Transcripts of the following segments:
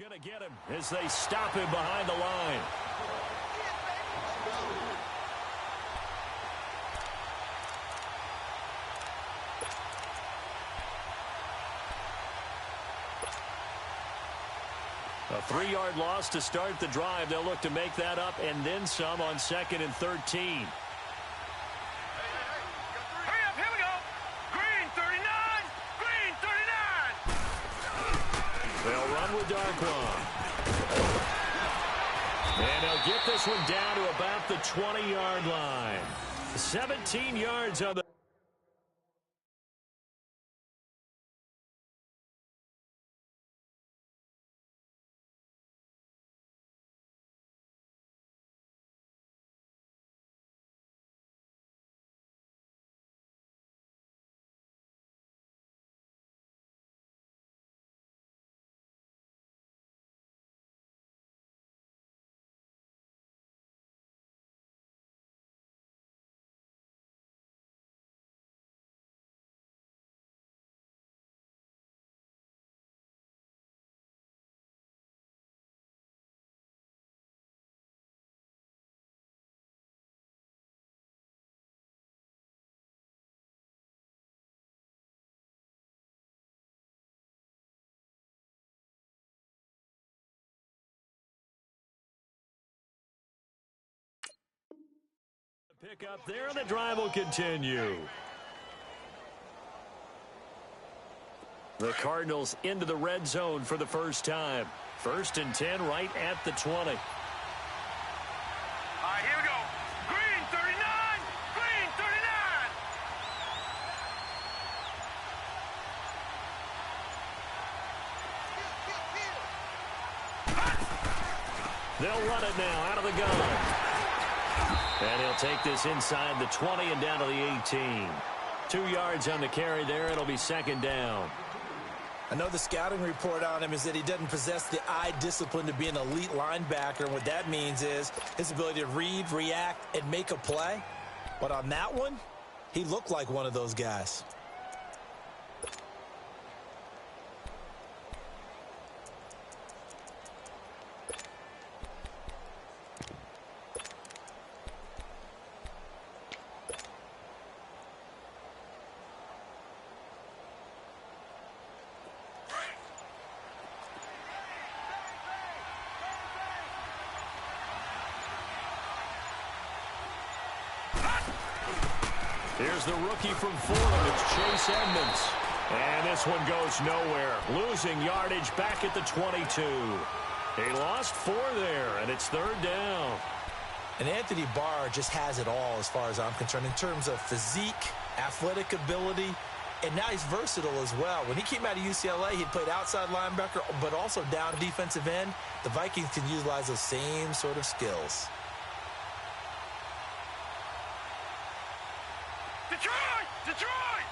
Going to get him as they stop him behind the line. A 3-yard loss to start the drive. They'll look to make that up and then some on 2nd and 13. Hurry up, here we go. Green 39, green 39. They'll run with Darkwan. And they'll get this one down to about the 20-yard line. 17 yards on the... Pick up there, and the drive will continue. The Cardinals into the red zone for the first time. 1st and 10 right at the 20. All right, here we go. Green 39, green 39. They'll run it now out of the gun. And he'll take this inside the 20 and down to the 18. 2 yards on the carry there. It'll be 2nd down. I know the scouting report on him is that he doesn't possess the eye discipline to be an elite linebacker. And what that means is his ability to read, react, and make a play. But on that one, he looked like one of those guys. Here's the rookie from Fordham. It's Chase Edmonds. And this one goes nowhere. Losing yardage back at the 22. He lost 4 there, and it's 3rd down. And Anthony Barr just has it all as far as I'm concerned in terms of physique, athletic ability, and now he's versatile as well. When he came out of UCLA, he played outside linebacker, but also down defensive end. The Vikings can utilize those same sort of skills. Detroit! Detroit!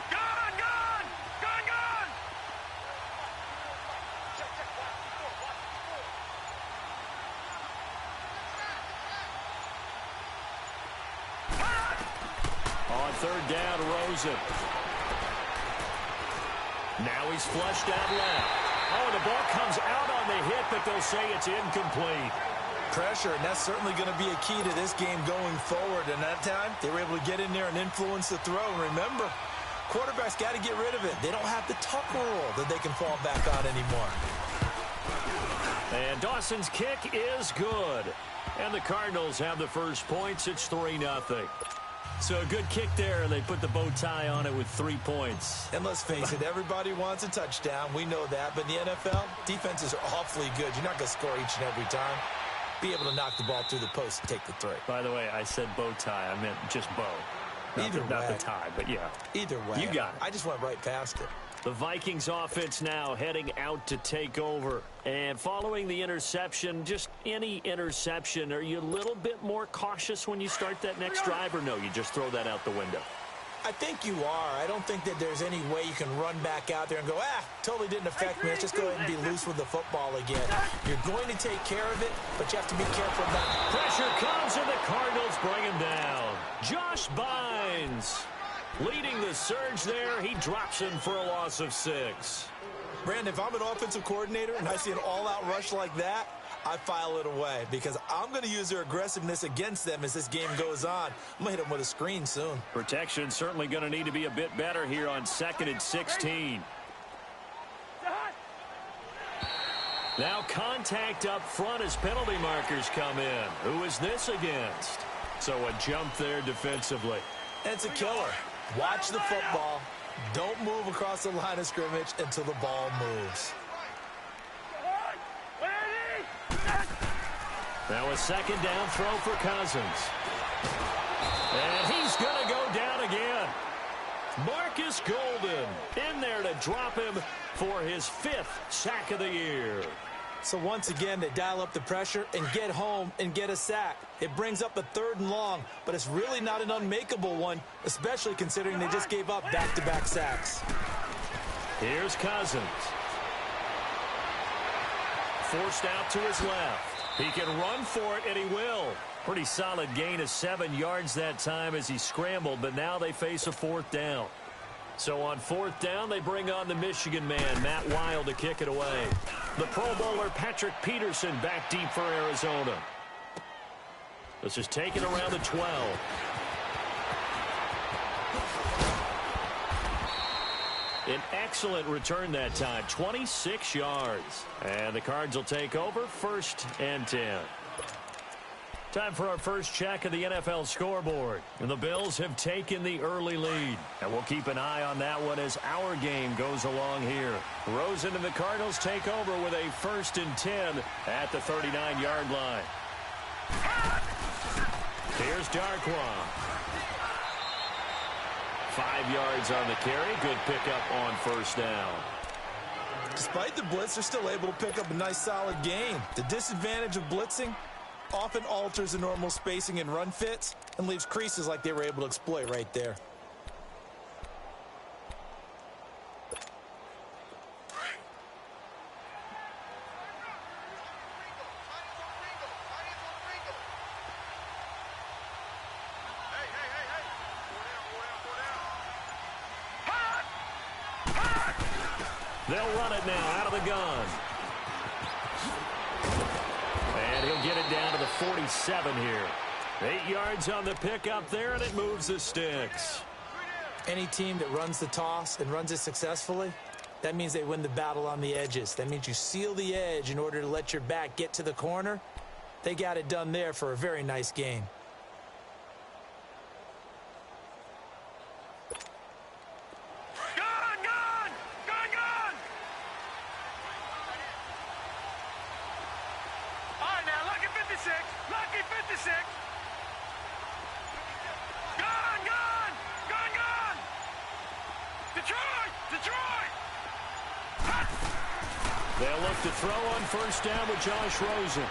Gun! Gun! Gun! Gun! On 3rd down, Rosen. Now he's flushed out left. Oh, the ball comes out on the hit, but they'll say it's incomplete. Pressure, and that's certainly going to be a key to this game going forward. And that time, they were able to get in there and influence the throw. And remember, quarterbacks got to get rid of it. They don't have the tuck rule that they can fall back on anymore. And Dawson's kick is good. And the Cardinals have the first points. It's 3-0. So a good kick there, and they put the bow tie on it with 3 points. And let's face it, everybody wants a touchdown. We know that. But in the NFL, defenses are awfully good. You're not going to score each and every time. Be able to knock the ball through the post and take the 3. By the way, I said bow tie. I meant just bow. Not the tie, but yeah. Either way. You got it. I just went right past it. The Vikings offense now heading out to take over. And following the interception, just any interception, are you a little bit more cautious when you start that next drive, or no, you just throw that out the window? I think you are. I don't think that there's any way you can run back out there and go, totally didn't affect me. Let's just go ahead and be loose with the football again. You're going to take care of it, but you have to be careful not. Pressure comes, and the Cardinals bring him down. Josh Bynes. Leading the surge there, he drops him for a loss of 6. Brandon, if I'm an offensive coordinator and I see an all-out rush like that, I file it away because I'm going to use their aggressiveness against them as this game goes on. I'm going to hit them with a screen soon. Protection certainly going to need to be a bit better here on 2nd and 16. Now contact up front as penalty markers come in. Who is this against? So a jump there defensively. It's a killer. Watch the football. Don't move across the line of scrimmage until the ball moves. Now a 2nd down throw for Cousins. And he's going to go down again. Marcus Golden in there to drop him for his 5th sack of the year. So once again, they dial up the pressure and get home and get a sack. It brings up a 3rd and long, but it's really not an unmakeable one, especially considering they just gave up back-to-back sacks. Here's Cousins. Forced out to his left. He can run for it, and he will. Pretty solid gain of 7 yards that time as he scrambled, but now they face a 4th down. So on 4th down, they bring on the Michigan man, Matt Wild, to kick it away. The Pro Bowler Patrick Peterson back deep for Arizona. This is taken around the 12. An excellent return that time, 26 yards. And the Cards will take over, 1st and 10. Time for our first check of the NFL scoreboard. And the Bills have taken the early lead. And we'll keep an eye on that one as our game goes along here. Rosen and the Cardinals take over with a 1st and 10 at the 39-yard line. Here's Darkwa. 5 yards on the carry. Good pickup on 1st down. Despite the blitz, they're still able to pick up a nice, solid gain. The disadvantage of blitzing often alters the normal spacing and run fits and leaves creases like they were able to exploit right there. They'll run it now out of the gun. And he'll get it down to the 47 here. 8 yards on the pickup there, and it moves the sticks. Any team that runs the toss and runs it successfully, that means they win the battle on the edges. That means you seal the edge in order to let your back get to the corner. They got it done there for a very nice gain. They'll look to throw on 1st down with Josh Rosen.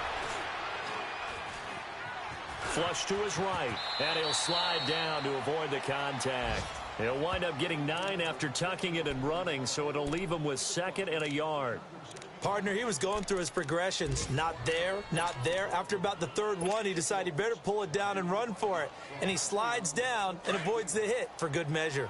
Flush to his right, and he'll slide down to avoid the contact. He'll wind up getting 9 after tucking it and running, so it'll leave him with 2nd and a yard. Partner, he was going through his progressions. Not there, not there. After about the 3rd one, he decided he better pull it down and run for it. And he slides down and avoids the hit for good measure.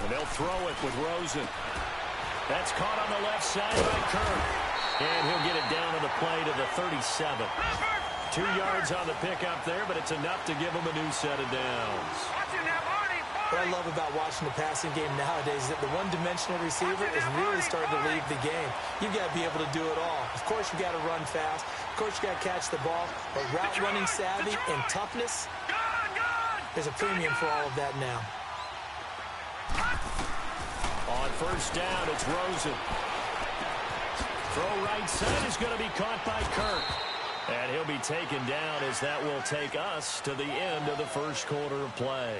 And they'll throw it with Rosen. That's caught on the left side by Kirk. And he'll get it down to the play to the 37. 2 yards on the pickup there, but it's enough to give him a new set of downs. What I love about watching the passing game nowadays is that the one-dimensional receiver is really starting to leave the game. You've got to be able to do it all. Of course, you've got to run fast. Of course, you've got to catch the ball. But route running savvy and toughness, there's a premium for all of that now. On 1st down, it's Rosen. Throw right side is going to be caught by Kirk. And he'll be taken down as that will take us to the end of the 1st quarter of play.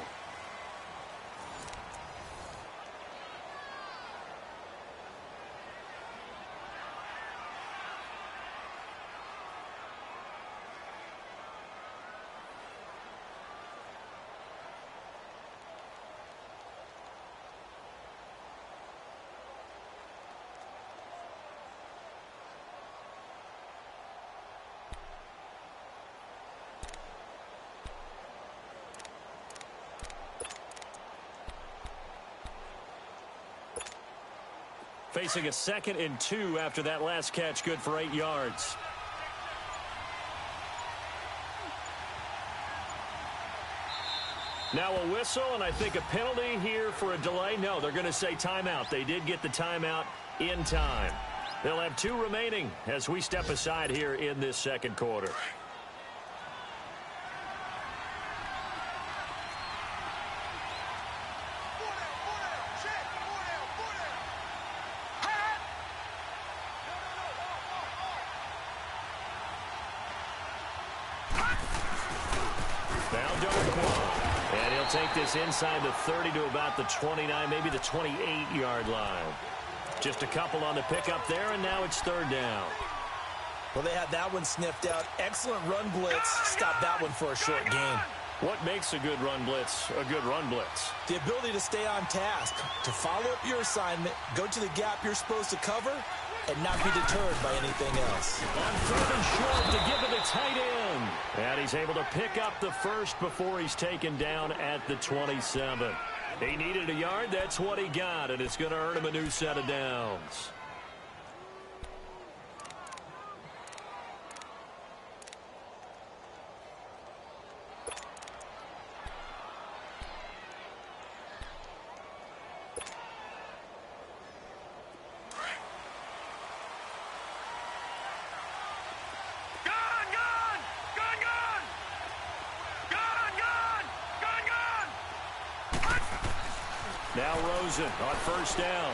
Facing a 2nd and 2 after that last catch, good for 8 yards. Now a whistle, and I think a penalty here for a delay. No, they're going to say timeout. They did get the timeout in time. They'll have 2 remaining as we step aside here in this second quarter. Take this inside the 30 to about the 29, maybe the 28-yard line. Just a couple on the pickup there, and now it's 3rd down. Well, they had that one sniffed out. Excellent run blitz. Stop that one for a short gain. What makes a good run blitz a good run blitz? The ability to stay on task, to follow up your assignment, go to the gap you're supposed to cover, and not be deterred by anything else. On 3rd and short to give it a tight end. And he's able to pick up the first before he's taken down at the 27. He needed a yard. That's what he got, and it's going to earn him a new set of downs. Now Rosen on 1st down.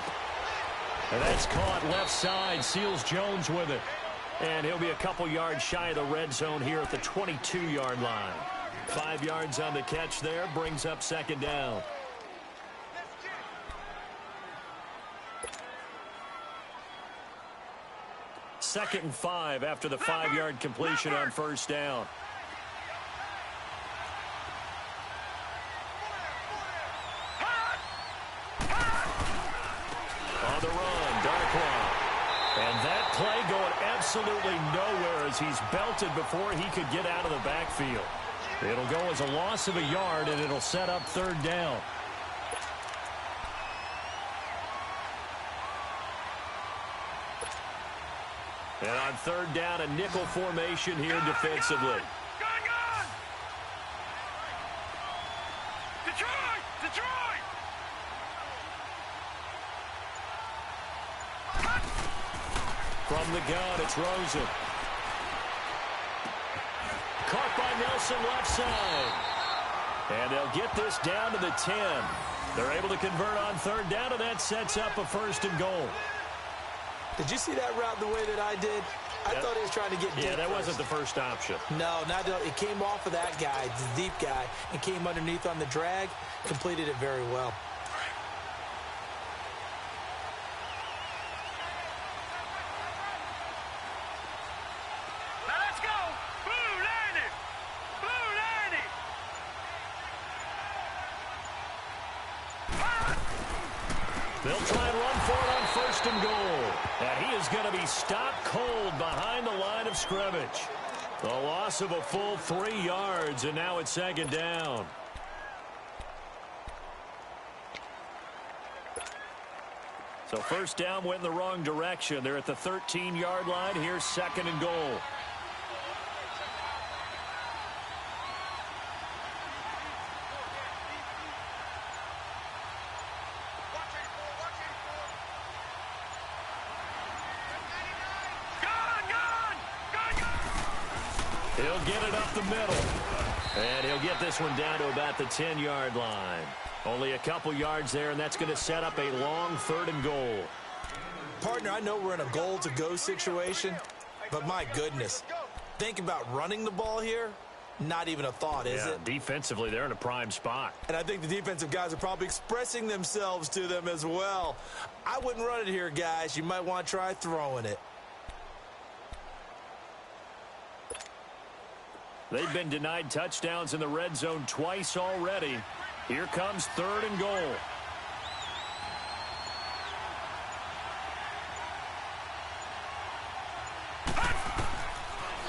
And that's caught left side. Seals Jones with it. And he'll be a couple yards shy of the red zone here at the 22-yard line. 5 yards on the catch there. Brings up 2nd down. Second and 5 after the 5-yard completion on 1st down. On the run, Darkwa. And that play going absolutely nowhere as he's belted before he could get out of the backfield. It'll go as a loss of a yard, and it'll set up 3rd down. And on 3rd down, a nickel formation here defensively. Detroit! From the gun, it's Rosen. Caught by Nelson left side. And they'll get this down to the 10. They're able to convert on 3rd down, and that sets up a 1st and goal. Did you see that route the way that I did? I thought he was trying to get deep. Yeah, that wasn't the first option. No, it came off of that guy, the deep guy, and came underneath on the drag. Completed it very well. Now let's go! Blue landed! Blue landed! They'll try and run for it on 1st and goal. And he is going to be stopped cold behind the line of scrimmage. The loss of a full 3 yards, and now it's 2nd down. So 1st down went in the wrong direction. They're at the 13-yard line. Here's 2nd and goal. He'll get it up the middle. And he'll get this one down to about the 10-yard line. Only a couple yards there, and that's going to set up a long 3rd and goal. Partner, I know we're in a goal-to-go situation, but my goodness. Think about running the ball here. Not even a thought, is it? Defensively, they're in a prime spot. And I think the defensive guys are probably expressing themselves to them as well. I wouldn't run it here, guys. You might want to try throwing it. They've been denied touchdowns in the red zone twice already. Here comes 3rd and goal.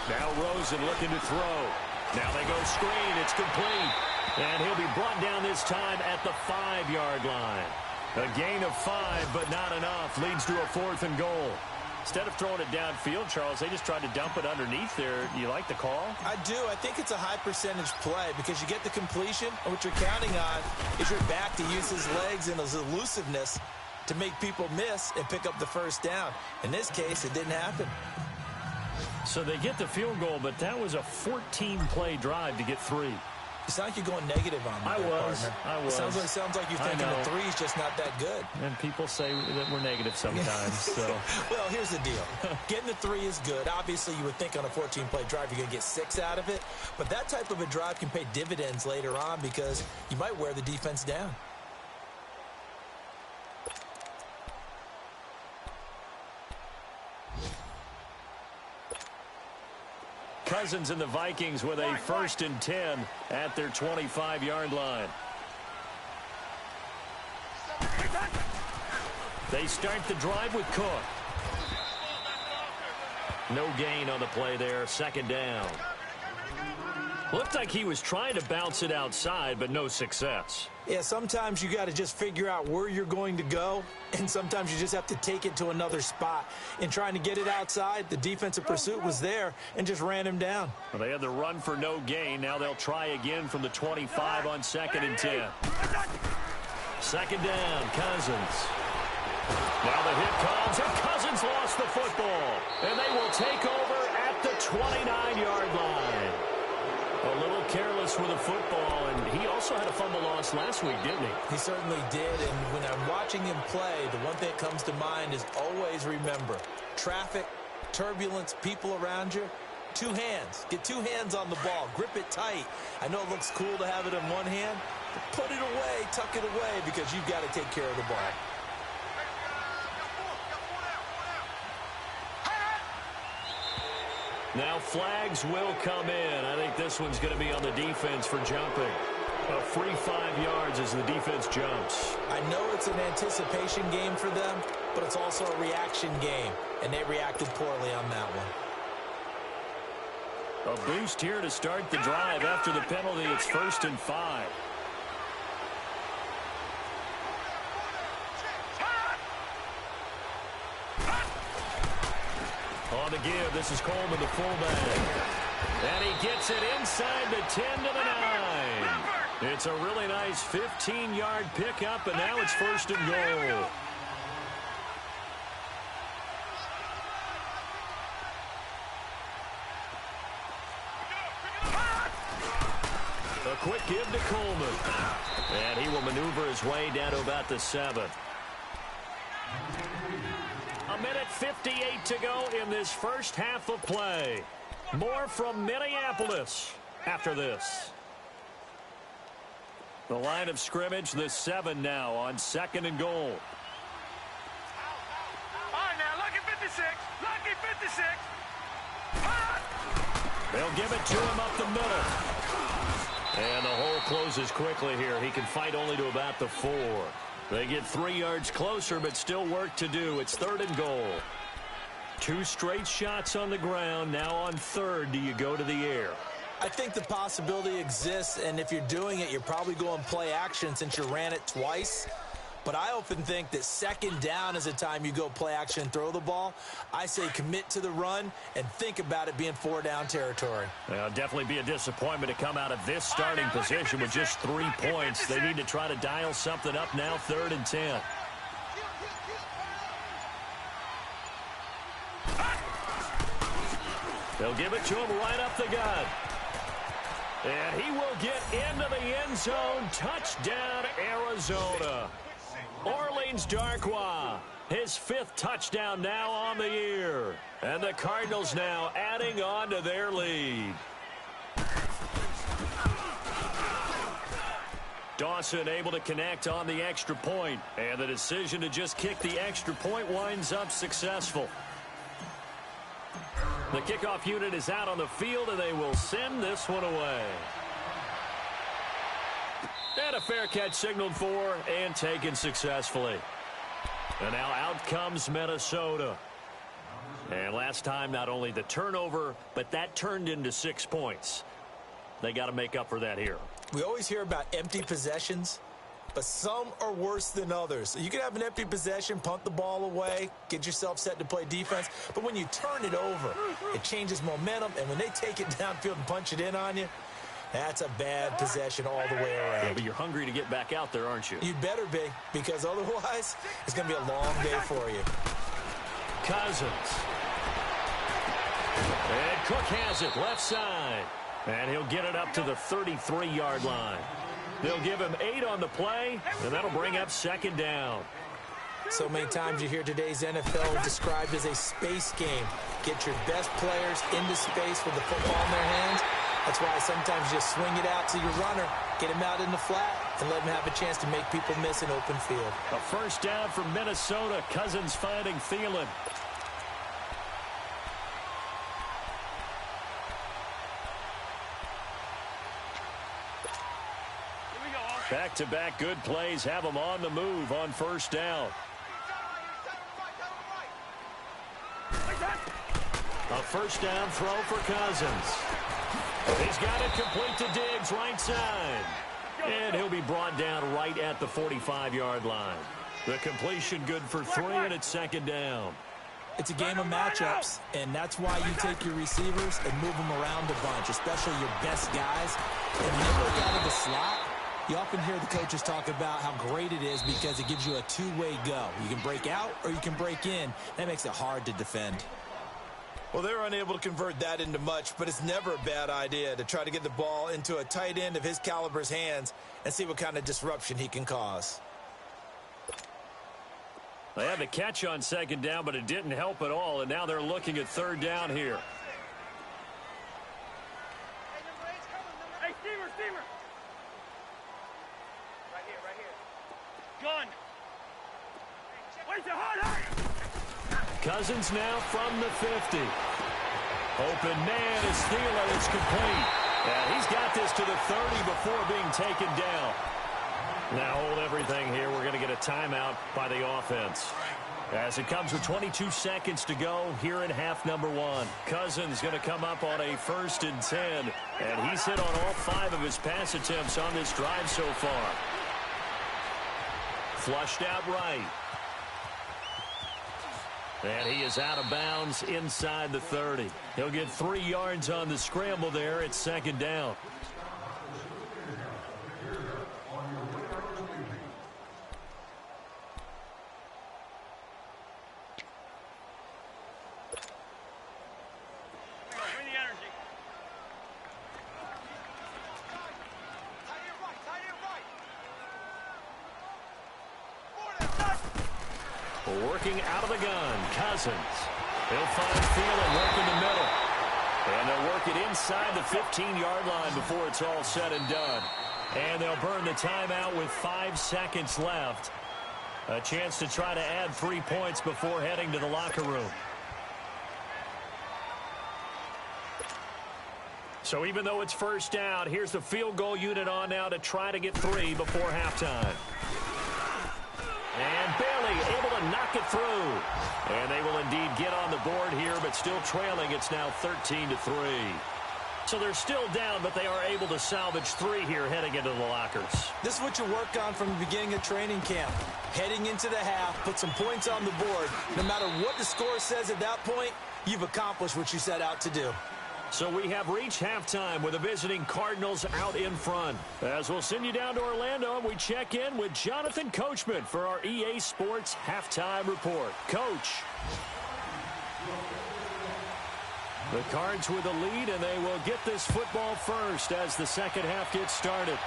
Now Rosen looking to throw. Now they go screen. It's complete. And he'll be brought down this time at the 5-yard line. A gain of 5, but not enough. Leads to a 4th and goal. Instead of throwing it downfield, Charles, they just tried to dump it underneath there. Do you like the call? I do. I think it's a high percentage play because you get the completion, and what you're counting on is your back to use his legs and his elusiveness to make people miss and pick up the first down. In this case, it didn't happen. So they get the field goal, but that was a 14-play drive to get 3. It's not like you're going negative on me, partner. I was. Sounds like you're thinking the 3's just not that good. And people say that we're negative sometimes. So. Well, here's the deal. Getting the 3 is good. Obviously, you would think on a 14-play drive you're going to get 6 out of it. But that type of a drive can pay dividends later on because you might wear the defense down. Cousins and the Vikings with a 1st and 10 at their 25-yard line. They start the drive with Cook. No gain on the play there. 2nd down. Looked like he was trying to bounce it outside, but no success. Yeah, sometimes you got to just figure out where you're going to go, and sometimes you just have to take it to another spot. In trying to get it outside, the defensive pursuit was there and just ran him down. Well, they had the run for no gain. Now they'll try again from the 25 on 2nd and 10. 2nd down, Cousins. Now the hit comes, and Cousins lost the football. And they will take over at the 29-yard line. A little careless with the football, and he also had a fumble loss last week, didn't he? He certainly did, and when I'm watching him play, the one thing that comes to mind is always remember, traffic, turbulence, people around you, 2 hands. Get 2 hands on the ball. Grip it tight. I know it looks cool to have it in one hand, but put it away, tuck it away, because you've got to take care of the ball. Now flags will come in. I think this one's going to be on the defense for jumping. A free 5 yards as the defense jumps. I know it's an anticipation game for them, but it's also a reaction game, and they reacted poorly on that one. A boost here to start the drive. After the penalty, it's 1st and 5. On the give, this is Coleman, the fullback. And he gets it inside the 10 to the 9. It's a really nice 15-yard pickup, and now it's 1st and goal. A quick give to Coleman. And he will maneuver his way down to about the 7. A minute 58 to go in this first half of play. More from Minneapolis after this. The line of scrimmage, the 7 now on 2nd and goal. All right, now, lucky 56. Lucky 56. They'll give it to him up the middle. And the hole closes quickly here. He can fight only to about the 4. They get 3 yards closer, but still work to do. It's 3rd and goal. 2 straight shots on the ground. Now on 3rd, do you go to the air? I think the possibility exists, and if you're doing it, you're probably going play action since you ran it twice. But I often think that 2nd down is the time you go play action and throw the ball. I say commit to the run and think about it being 4-down territory. Well, definitely be a disappointment to come out of this starting position with just 3 points. They need to try to dial something up now, 3rd and 10. They'll give it to him right up the gut. And he will get into the end zone. Touchdown, Arizona. Orleans Darkwa, his 5th touchdown now on the year. And the Cardinals now adding on to their lead. Dawson able to connect on the extra point. And the decision to just kick the extra point winds up successful. The kickoff unit is out on the field, and they will send this one away. And a fair catch signaled for and taken successfully. And now out comes Minnesota. And last time, not only the turnover, but that turned into 6 points. They got to make up for that here. We always hear about empty possessions. but some are worse than others. You can have an empty possession, punt the ball away, get yourself set to play defense, but when you turn it over, it changes momentum, and when they take it downfield and punch it in on you, that's a bad possession all the way around. Yeah, but you're hungry to get back out there, aren't you? You'd better be, because otherwise, it's going to be a long day for you. Cousins. And Cook has it left side. And he'll get it up to the 33-yard line. They'll give him 8 on the play, and that'll bring up second down. So many times you hear today's NFL described as a space game. Get your best players into space with the football in their hands. That's why sometimes you just swing it out to your runner, get him out in the flat, and let him have a chance to make people miss an open field. A first down from Minnesota. Cousins finding Thielen. Back-to-back good plays have them on the move on first down. A first down throw for Cousins. He's got it complete to Diggs, right side. And he'll be brought down right at the 45-yard line. The completion good for 3, and it's second down. It's a game of matchups, and that's why you take your receivers and move them around a bunch, especially your best guys. And when they work out of the slot, you often hear the coaches talk about how great it is because it gives you a two-way go. You can break out or you can break in. That makes it hard to defend. Well, they're unable to convert that into much, but it's never a bad idea to try to get the ball into a tight end of his caliber's hands and see what kind of disruption he can cause. They had the catch on second down, but it didn't help at all, and now they're looking at third down here. Hey, Steamer. Right here. Gun. Wait, the hot. Cousins now from the 50. Open man is Thielen. It's complete. And he's got this to the 30 before being taken down. Now hold everything here. We're going to get a timeout by the offense. As it comes with 22 seconds to go here in half number 1. Cousins going to come up on a 1st and 10. And he's hit on all 5 of his pass attempts on this drive so far. Flushed out right. And he is out of bounds inside the 30. He'll get 3 yards on the scramble there. It's second down. Working out of the gun, Cousins. He'll find Thielen working the middle. And they'll work it inside the 15-yard line before it's all said and done. And they'll burn the timeout with 5 seconds left. A chance to try to add 3 points before heading to the locker room. So even though it's first down, here's the field goal unit on now to try to get 3 before halftime. And Bailey able to knock it through. And they will indeed get on the board here, but still trailing. It's now 13-3. So they're still down, but they are able to salvage 3 here heading into the lockers. This is what you work on from the beginning of training camp. Heading into the half, put some points on the board. No matter what the score says at that point, you've accomplished what you set out to do. So we have reached halftime with the visiting Cardinals out in front. As we'll send you down to Orlando, and we check in with Jonathan Coachman for our EA Sports Halftime Report. Coach. The Cards with the lead, and they will get this football first as the second half gets started.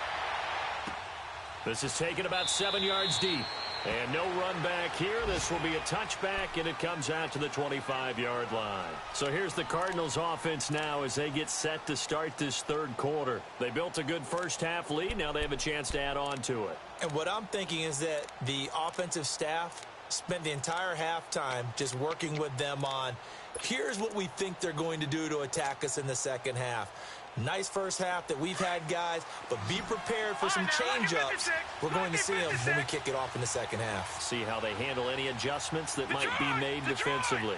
This is taken about 7 yards deep. And no run back here. This will be a touchback, and it comes out to the 25-yard line. So here's the Cardinals offense now as they get set to start this third quarter. They built a good first-half lead. Now they have a chance to add on to it. And what I'm thinking is that the offensive staff spent the entire halftime just working with them on, here's what we think they're going to do to attack us in the second half. Nice first half that we've had, guys, but be prepared for some change-ups. We're going to see them when we kick it off in the second half. See how they handle any adjustments that might be made defensively.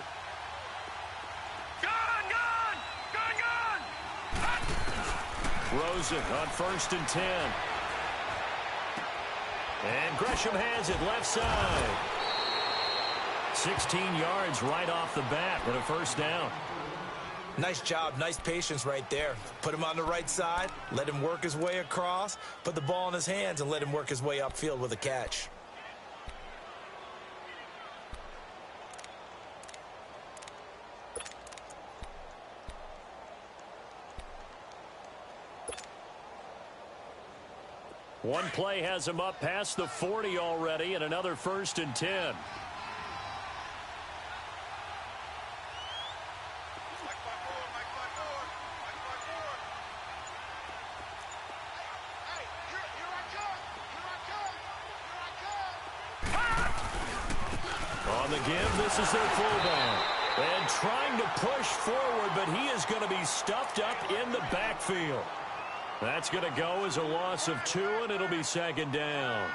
Rosen on 1st and 10. And Gresham has it left side. 16 yards right off the bat with a first down. Nice job, nice patience right there. Put him on the right side, let him work his way across, put the ball in his hands, and let him work his way upfield with a catch. One play has him up past the 40 already, and another 1st and 10. On the give, this is their fullback. And trying to push forward, but he is going to be stuffed up in the backfield. That's going to go as a loss of 2, and it'll be 2nd down.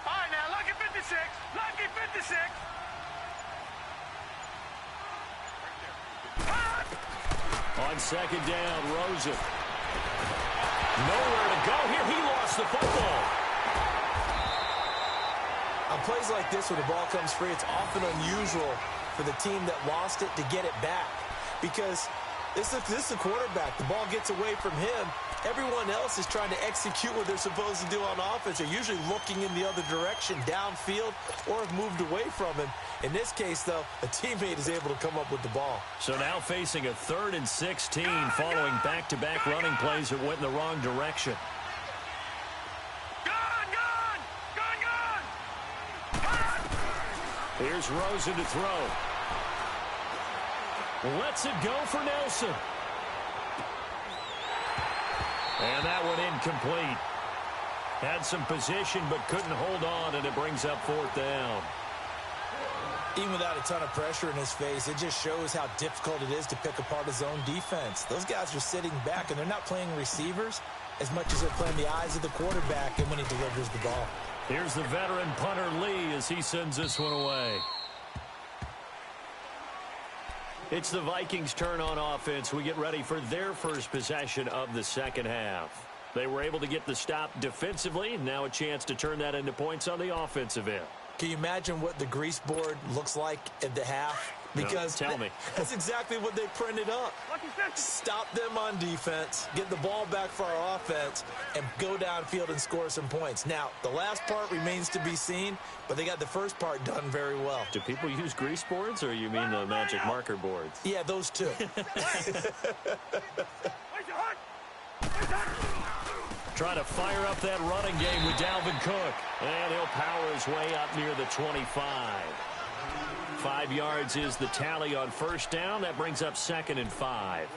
All right, now, lucky 56. Lucky 56. On 2nd down, Rosen. Nowhere to go here. He lost the football. On plays like this, when the ball comes free, it's often unusual for the team that lost it to get it back. Because this is the quarterback. The ball gets away from him. Everyone else is trying to execute what they're supposed to do on offense. They're usually looking in the other direction, downfield, or have moved away from him. In this case, though, a teammate is able to come up with the ball. So now facing a 3rd and 16 following back-to-back running plays that went in the wrong direction. Here's Rosen to throw. Lets it go for Nelson. And that one incomplete. Had some position but couldn't hold on, and it brings up 4th down. Even without a ton of pressure in his face, it just shows how difficult it is to pick apart his own defense. Those guys are sitting back, and they're not playing receivers as much as they're playing the eyes of the quarterback and when he delivers the ball. Here's the veteran punter Lee as he sends this one away. It's the Vikings' turn on offense. We get ready for their first possession of the 2nd half. They were able to get the stop defensively, and now a chance to turn that into points on the offensive end. Can you imagine what the grease board looks like at the half? Because no, tell me. That's exactly what they printed up. Stop them on defense, get the ball back for our offense, and go downfield and score some points. Now, the last part remains to be seen, but they got the first part done very well. Do people use grease boards, or you mean the magic marker boards? Yeah, those two. Trying to fire up that running game with Dalvin Cook. And he'll power his way up near the 25. 5 yards is the tally on 1st down. That brings up 2nd and 5.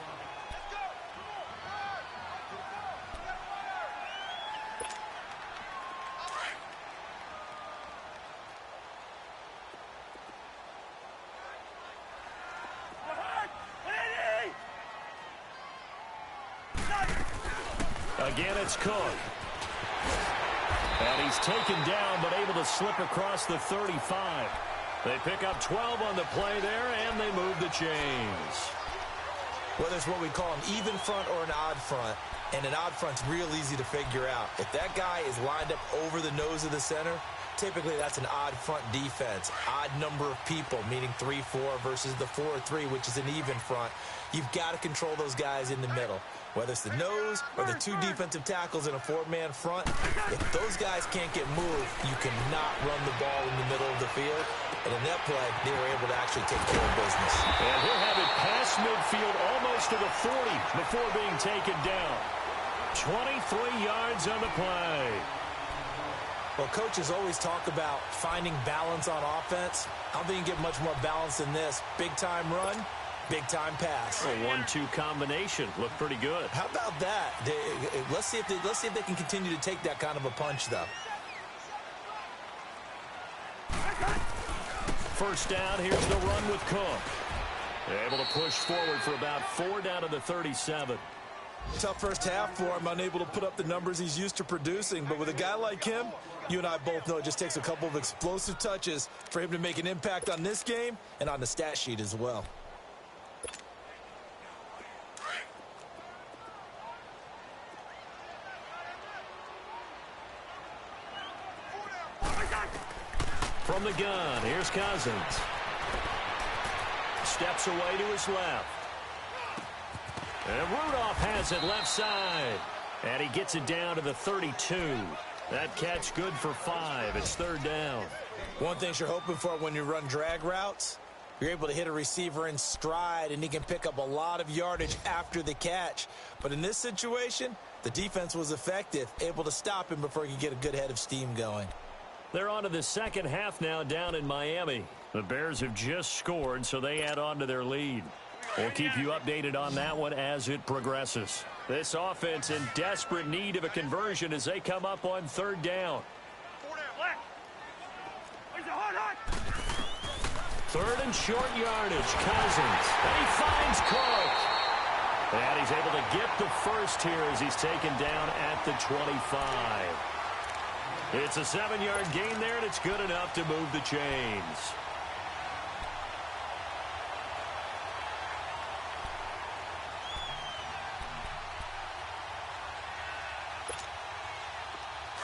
Again, it's Cook. And he's taken down, but able to slip across the 35. They pick up 12 on the play there, and they move the chains. Whether it's what we call an even front or an odd front, and an odd front's real easy to figure out. If that guy is lined up over the nose of the center, typically that's an odd front defense. Odd number of people, meaning 3-4 versus the 4-3, which is an even front. You've got to control those guys in the middle. Whether it's the nose or the 2 defensive tackles in a 4-man front, if those guys can't get moved, you cannot run the ball in the middle of the field. And in that play, they were able to actually take care of business. And he'll have it past midfield almost to the 40 before being taken down. 23 yards on the play. Well, coaches always talk about finding balance on offense. I don't think you can get much more balance than this. Big-time run, big-time pass. A 1-2 combination. Looked pretty good. How about that? Let's see if they can continue to take that kind of a punch, though. 1st down, here's the run with Cook. Able to push forward for about 4 down to the 37. Tough first half for him, unable to put up the numbers he's used to producing. But with a guy like him, you and I both know it just takes a couple of explosive touches for him to make an impact on this game and on the stat sheet as well. From the gun, here's Cousins. Steps away to his left. And Rudolph has it left side. And he gets it down to the 32. That catch good for 5. It's 3rd down. One thing you're hoping for when you run drag routes, you're able to hit a receiver in stride, and he can pick up a lot of yardage after the catch. But in this situation, the defense was effective, able to stop him before he could get a good head of steam going. They're on to the second half now down in Miami. The Bears have just scored, so they add on to their lead. We'll keep you updated on that one as it progresses. This offense in desperate need of a conversion as they come up on 3rd down. 3rd and short yardage. Cousins. And he finds Cook. And he's able to get the first here as he's taken down at the 25. It's a 7-yard gain there, and it's good enough to move the chains.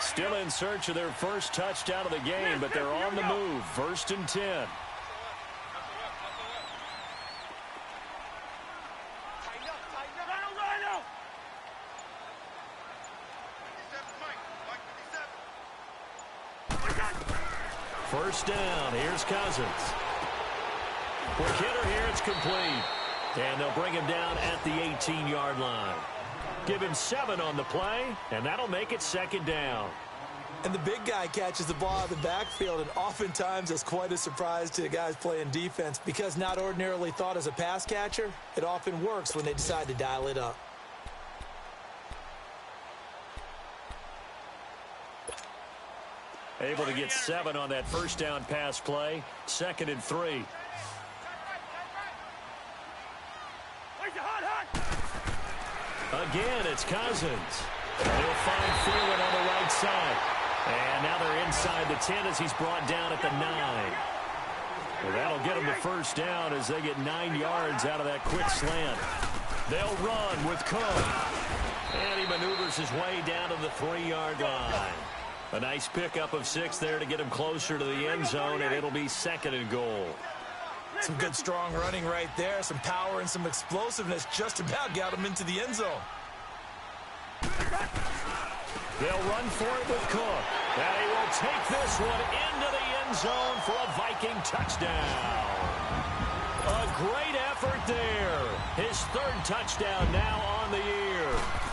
Still in search of their first touchdown of the game, but they're on the move. 1st and 10. First down. Here's Cousins. Quick hitter here. It's complete. And they'll bring him down at the 18-yard line. Give him 7 on the play, and that'll make it 2nd down. And the big guy catches the ball out of the backfield, and oftentimes it's quite a surprise to the guys playing defense because not ordinarily thought as a pass catcher, it often works when they decide to dial it up. Able to get 7 on that first down pass play. 2nd and 3. Again, it's Cousins. He'll find Thielen on the right side. And now they're inside the 10 as he's brought down at the 9. Well, that'll get him the first down as they get 9 yards out of that quick slant. They'll run with Cook. And he maneuvers his way down to the 3-yard line. A nice pickup of 6 there to get him closer to the end zone, and it'll be 2nd and goal. Some good strong running right there. Some power and some explosiveness just about got him into the end zone. They'll run for it with Cook. And he will take this one into the end zone for a Viking touchdown. A great effort there. His 3rd touchdown now on the year.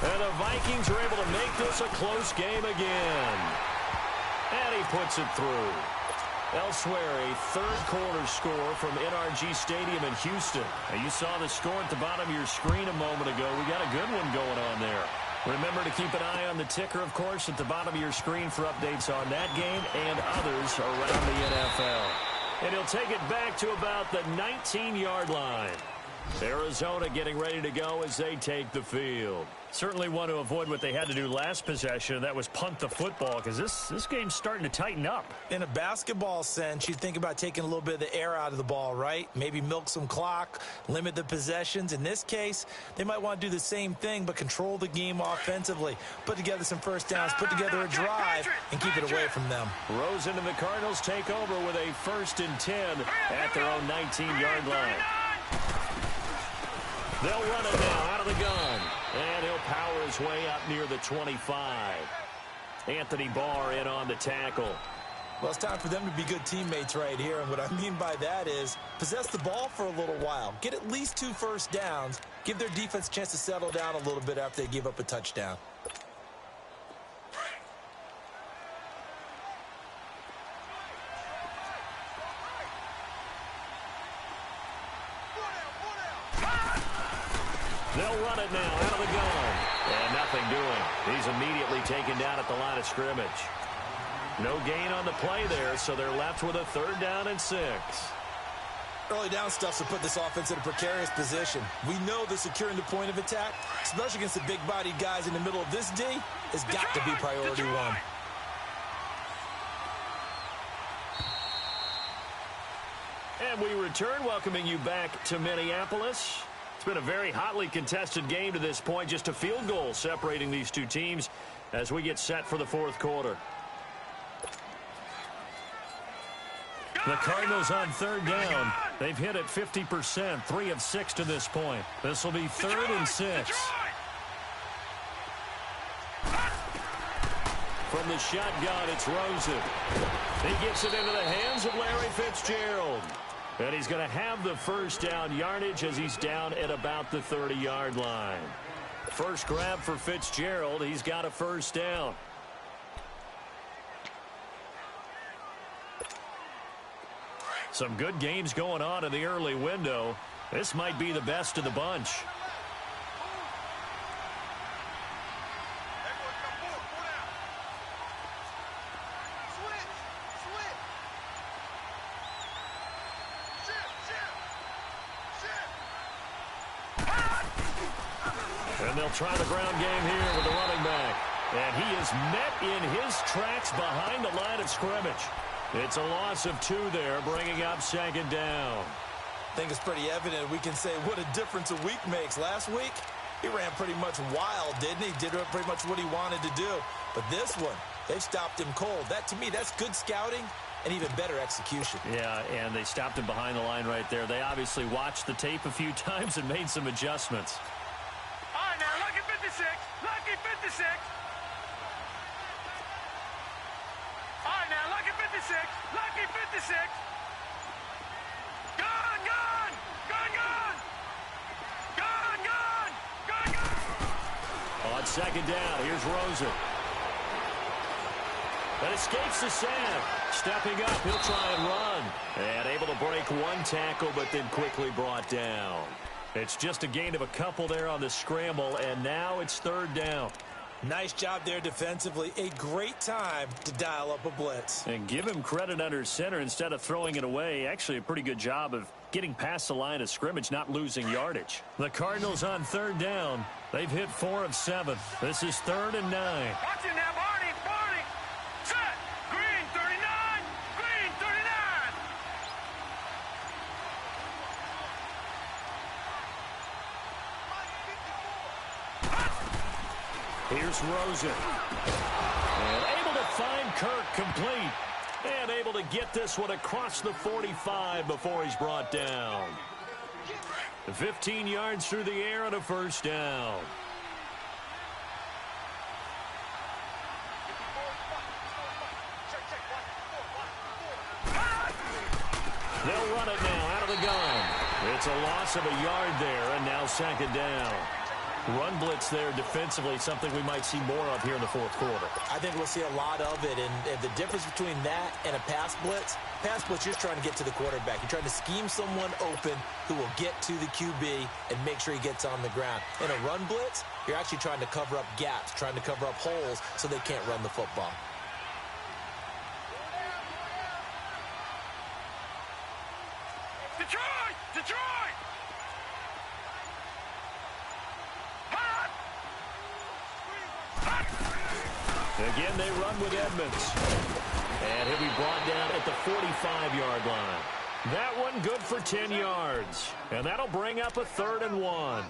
And the Vikings are able to make this a close game again. And he puts it through. Elsewhere, a 3rd quarter score from NRG Stadium in Houston. And you saw the score at the bottom of your screen a moment ago. We got a good one going on there. Remember to keep an eye on the ticker, of course, at the bottom of your screen for updates on that game and others around the NFL. And he'll take it back to about the 19-yard line. Arizona getting ready to go as they take the field. Certainly want to avoid what they had to do last possession, and that was punt the football, because this game's starting to tighten up. In a basketball sense, you think about taking a little bit of the air out of the ball, right? Maybe milk some clock, limit the possessions. In this case, they might want to do the same thing, but control the game offensively. Put together some first downs, put together a drive, and keep it away from them. Rosen and the Cardinals take over with a 1st and 10 at their own 19-yard line. They'll run it now out of the gun. And he'll power his way up near the 25. Anthony Barr in on the tackle. Well, it's time for them to be good teammates right here. And what I mean by that is possess the ball for a little while. Get at least 2 first downs. Give their defense a chance to settle down a little bit after they give up a touchdown. They'll run it now out of the gun. And nothing doing. He's immediately taken down at the line of scrimmage. No gain on the play there, so they're left with a 3rd down and 6. Early down stuff to put this offense in a precarious position. We know that securing the point of attack, especially against the big-bodied guys in the middle of this D, has got to be priority one. And we return, welcoming you back to Minneapolis. It's been a very hotly contested game to this point. Just a field goal separating these two teams as we get set for the fourth quarter. The Cardinals on third down. They've hit it 50%, 3 of 6 to this point. This will be 3rd and 6. From the shotgun, it's Rosen. He gets it into the hands of Larry Fitzgerald. And he's going to have the first down yardage as he's down at about the 30-yard line. First grab for Fitzgerald. He's got a first down. Some good games going on in the early window. This might be the best of the bunch. And they'll try the ground game here with the running back. And he is met in his tracks behind the line of scrimmage. It's a loss of 2 there, bringing up second down. I think it's pretty evident. We can say what a difference a week makes. Last week, he ran pretty much wild, didn't he? Did pretty much what he wanted to do. But this one, they stopped him cold. That, to me, that's good scouting and even better execution. Yeah, and they stopped him behind the line right there. They obviously watched the tape a few times and made some adjustments. All right, now, lucky 56. Lucky 56. All right, now, lucky 56. Lucky 56. Gun, gun. Gun, gun. Gun, gun. Gun, gun. On second down, here's Rosen. That escapes the sack. Stepping up, he'll try and run. And able to break one tackle, but then quickly brought down. It's just a gain of a couple there on the scramble, and now it's third down. Nice job there defensively. A great time to dial up a blitz. And give him credit under center instead of throwing it away. Actually, a pretty good job of getting past the line of scrimmage, not losing yardage. The Cardinals on third down. They've hit 4 of 7. This is 3rd and 9. Watch it now, Barney. Barney. Set. Green 39. Green 39. Here's Rosen. And able to find Kirk complete. And able to get this one across the 45 before he's brought down. 15 yards through the air and a first down. They'll run it now out of the gun. It's a loss of a yard there, and now second down. Run blitz there defensively, something we might see more of here in the fourth quarter. I think we'll see a lot of it, and the difference between that and a pass blitz, you're just trying to get to the quarterback. You're trying to scheme someone open who will get to the QB and make sure he gets on the ground. In a run blitz, you're actually trying to cover up gaps, trying to cover up holes so they can't run the football. Detroit! Detroit! Again, they run with Edmonds. And he'll be brought down at the 45-yard line. That one good for 10 yards. And that'll bring up a 3rd and 1.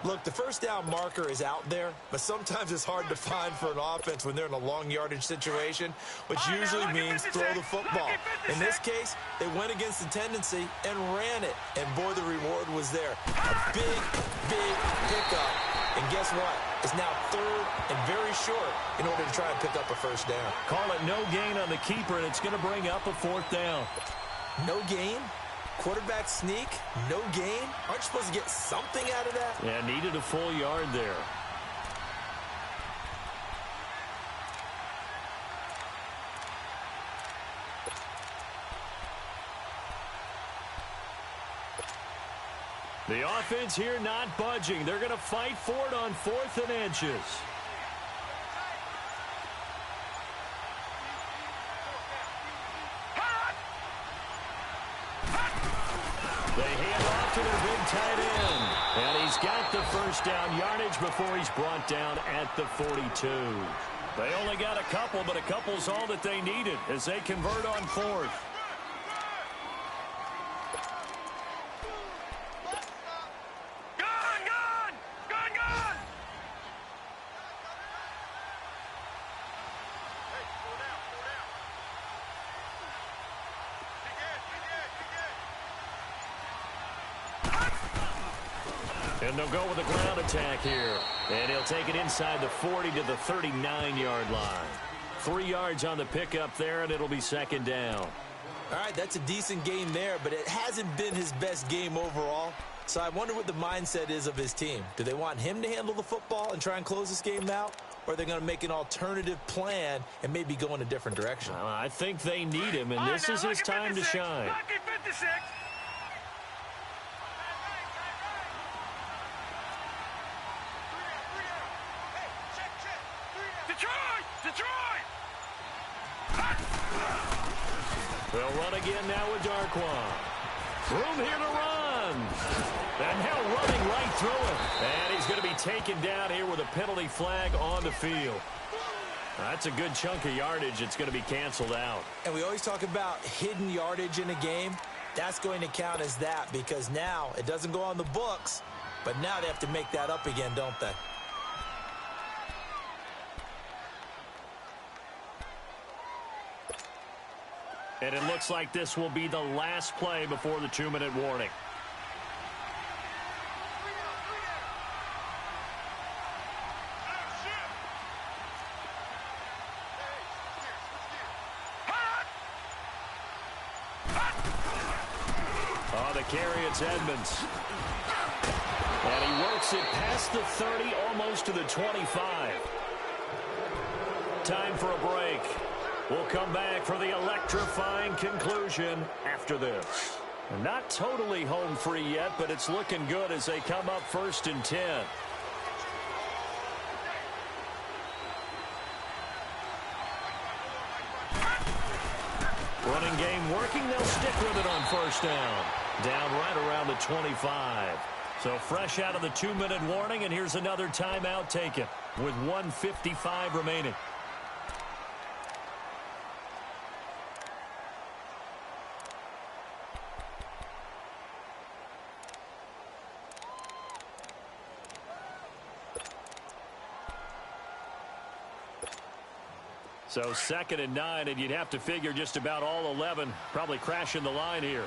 Look, the first down marker is out there, but sometimes it's hard to find for an offense when they're in a long yardage situation, which usually means throw the football. In this case, they went against the tendency and ran it. And boy, the reward was there. A big, big pickup. And guess what? It's now 3rd and very short in order to try and pick up a first down. Call it no gain on the keeper, and it's going to bring up a 4th down. No gain? Quarterback sneak? No gain? Aren't you supposed to get something out of that? Yeah, needed a full yard there. The offense here not budging. They're going to fight for it on 4th and inches. to their big tight end. And he's got the first down yardage before he's brought down at the 42. They only got a couple, but a couple's all that they needed as they convert on fourth. And they'll go with a ground attack here. And he'll take it inside the 40 to the 39-yard line. 3 yards on the pickup there, and it'll be second down. All right, that's a decent game there, but it hasn't been his best game overall. So I wonder what the mindset is of his team. Do they want him to handle the football and try and close this game out? Or are they going to make an alternative plan and maybe go in a different direction? I think they need him, and this is his time to shine. Lucky 56. Detroit! They'll run again now with Darquan. Room here to run. And now running right through it. And he's going to be taken down here with a penalty flag on the field. That's a good chunk of yardage. It's going to be canceled out. And we always talk about hidden yardage in a game. That's going to count as that because now it doesn't go on the books, but now they have to make that up again, don't they? And it looks like this will be the last play before the 2-minute warning. Oh, the carry, it's Edmonds. And he works it past the 30, almost to the 25. Time for a break. We'll come back for the electrifying conclusion after this. Not totally home free yet, but it's looking good as they come up 1st and 10. Running game working. They'll stick with it on 1st down. Down right around the 25. So fresh out of the 2-minute warning, and here's another timeout taken with 1:55 remaining. So 2nd and 9, and you'd have to figure just about all 11 probably crashing the line here.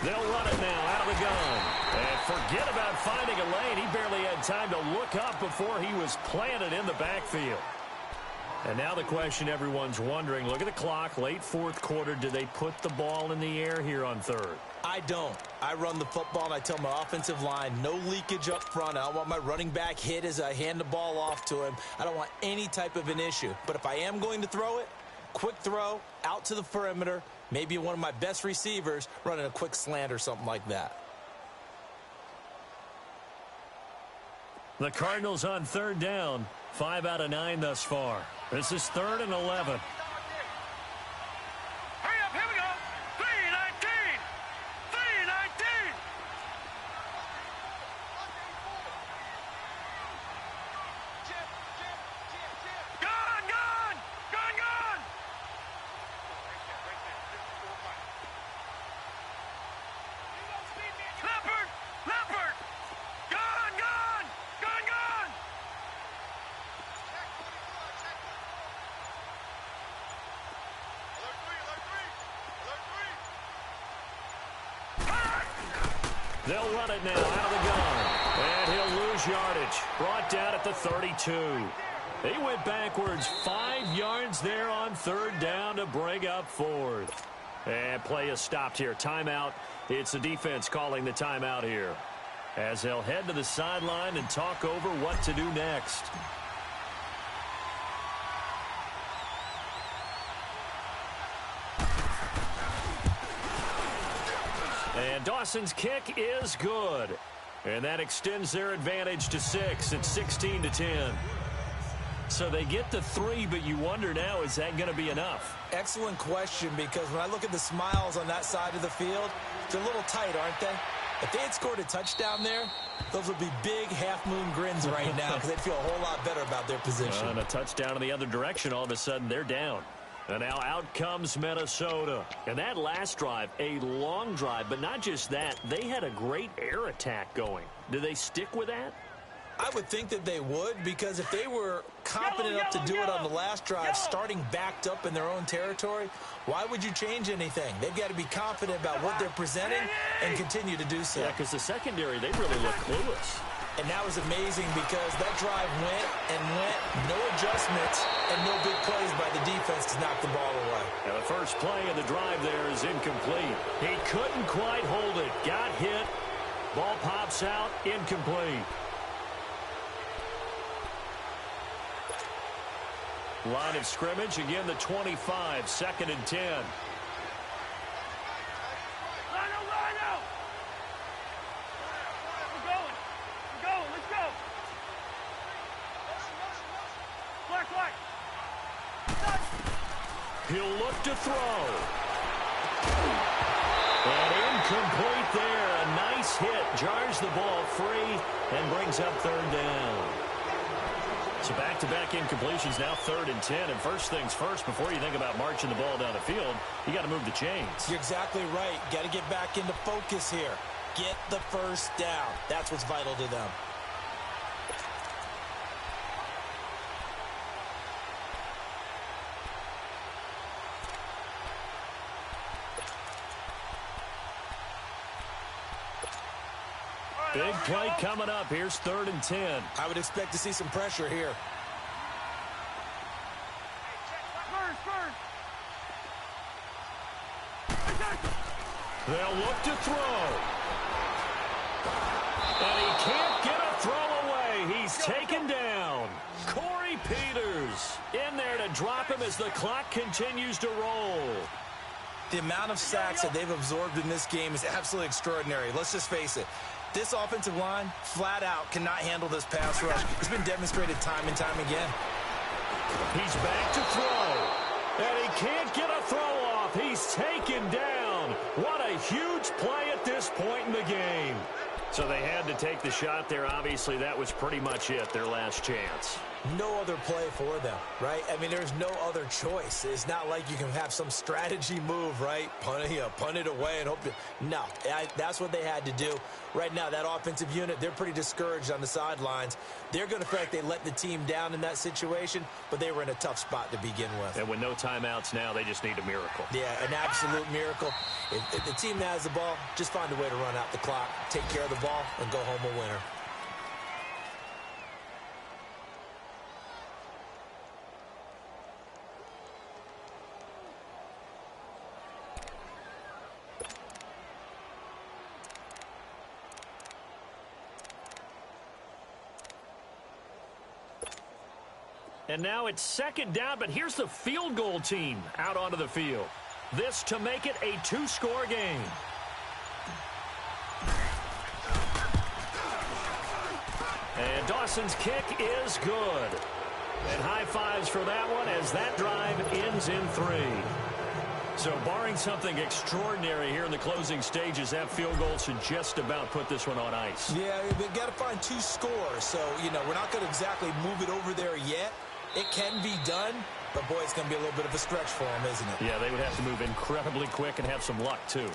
They'll run it now out of the gun. And forget about finding a lane. He barely had time to look up before he was planted in the backfield. And now the question everyone's wondering, look at the clock, late 4th quarter. Do they put the ball in the air here on 3rd? I don't. I run the football, and I tell my offensive line, no leakage up front. I don't want my running back hit as I hand the ball off to him. I don't want any type of an issue. But if I am going to throw it, quick throw, out to the perimeter, maybe one of my best receivers running a quick slant or something like that. The Cardinals on 3rd down, 5 out of 9 thus far. This is 3rd and 11. Hurry up, here we go. 3:19. 3:19. Gone. Leopard. Gone. They'll run it now out of the gun. And he'll lose yardage. Brought down at the 32. He went backwards 5 yards there on 3rd down to bring up 4th. And play is stopped here. Timeout. It's the defense calling the timeout here, as they'll head to the sideline and talk over what to do next. And Dawson's kick is good. And that extends their advantage to 6 at 16-10. So they get the 3, but you wonder now, is that going to be enough? Excellent question, because when I look at the smiles on that side of the field, they're a little tight, aren't they? If they had scored a touchdown there, those would be big half-moon grins right now because they'd feel a whole lot better about their position. And a touchdown in the other direction, all of a sudden they're down. And now out comes Minnesota. And that last drive, a long drive, but not just that. They had a great air attack going. Do they stick with that? I would think that they would, because if they were confident enough to do it on the last drive, starting backed up in their own territory, why would you change anything? They've got to be confident about what they're presenting and continue to do so. Yeah, because the secondary, they really look clueless. And that was amazing because that drive went and went, no adjustments, and no big plays by the defense to knock the ball away. Now the first play of the drive there is incomplete. He couldn't quite hold it. Got hit. Ball pops out, incomplete. Line of scrimmage, again the 25, 2nd and 10. Lino! We're going, let's go! Black. He'll look to throw. And incomplete there. A nice hit. Jars the ball free and brings up 3rd down. So back-to-back incompletions, now 3rd and 10. And first things first, before you think about marching the ball down the field, you got to move the chains. You're exactly right. Got to get back into focus here. Get the first down. That's what's vital to them. Big play coming up. Here's 3rd and 10. I would expect to see some pressure here. They'll look to throw. And he can't get a throw away. He's taken down. Corey Peters in there to drop him as the clock continues to roll. The amount of sacks that they've absorbed in this game is absolutely extraordinary. Let's just face it. This offensive line, flat out, cannot handle this pass rush. It's been demonstrated time and time again. He's back to throw. And he can't get a throw off. He's taken down. What a huge play at this point in the game. So they had to take the shot there. Obviously, that was pretty much it, their last chance. No other play for them, right? I mean, there's no other choice. It's not like you can have some strategy move, right? Punt it away and hope to... No, that's what they had to do. Right now, that offensive unit, they're pretty discouraged on the sidelines. They're going to feel like they let the team down in that situation, but they were in a tough spot to begin with. And with no timeouts now, they just need a miracle. Yeah, an absolute miracle. If the team that has the ball, just find a way to run out the clock, take care of the ball, and go home a winner. And now it's 2nd down, but here's the field goal team out onto the field. This to make it a 2-score game. And Dawson's kick is good. And high fives for that one as that drive ends in 3. So barring something extraordinary here in the closing stages, that field goal should just about put this one on ice. Yeah, they've got to find 2 scores. So, we're not going to exactly move it over there yet. It can be done, but, boy, it's going to be a little bit of a stretch for them, isn't it? Yeah, they would have to move incredibly quick and have some luck, too.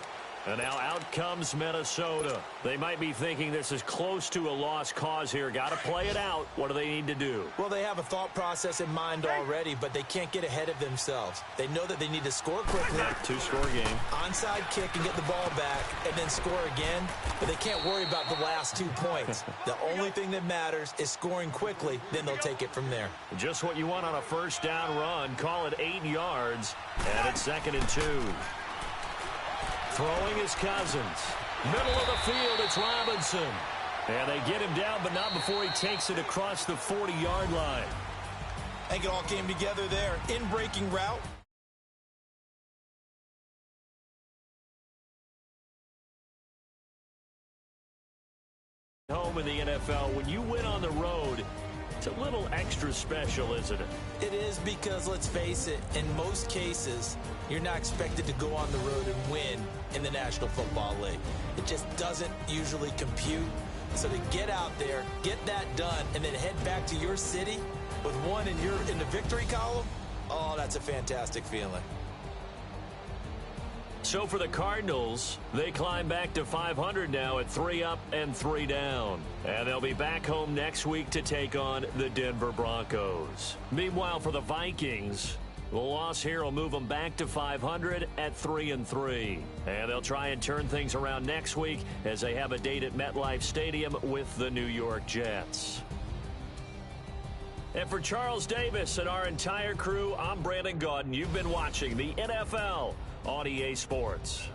And now out comes Minnesota. They might be thinking this is close to a lost cause here. Got to play it out. What do they need to do? Well, they have a thought process in mind already, but they can't get ahead of themselves. They know that they need to score quickly. 2-score game. Onside kick and get the ball back and then score again, but they can't worry about the last 2 points. The only thing that matters is scoring quickly, then they'll take it from there. Just what you want on a first down run. Call it 8 yards, and it's 2nd and 2. Throwing is Cousins. Middle of the field, it's Robinson. And they get him down, but not before he takes it across the 40-yard line. I think it all came together there. In-breaking route. Home in the NFL, when you win on the road, It's a little extra special, isn't it? It is, because let's face it, in most cases, you're not expected to go on the road and win in the National Football League. It just doesn't usually compute. So to get out there, get that done, and then head back to your city with one in the victory column, oh, that's a fantastic feeling. So for the Cardinals, they climb back to 500 now at 3 up and 3 down. And they'll be back home next week to take on the Denver Broncos. Meanwhile, for the Vikings, the loss here will move them back to 500 at 3-3. And they'll try and turn things around next week as they have a date at MetLife Stadium with the New York Jets. And for Charles Davis and our entire crew, I'm Brandon Gaudin. You've been watching the NFL on EA Sports.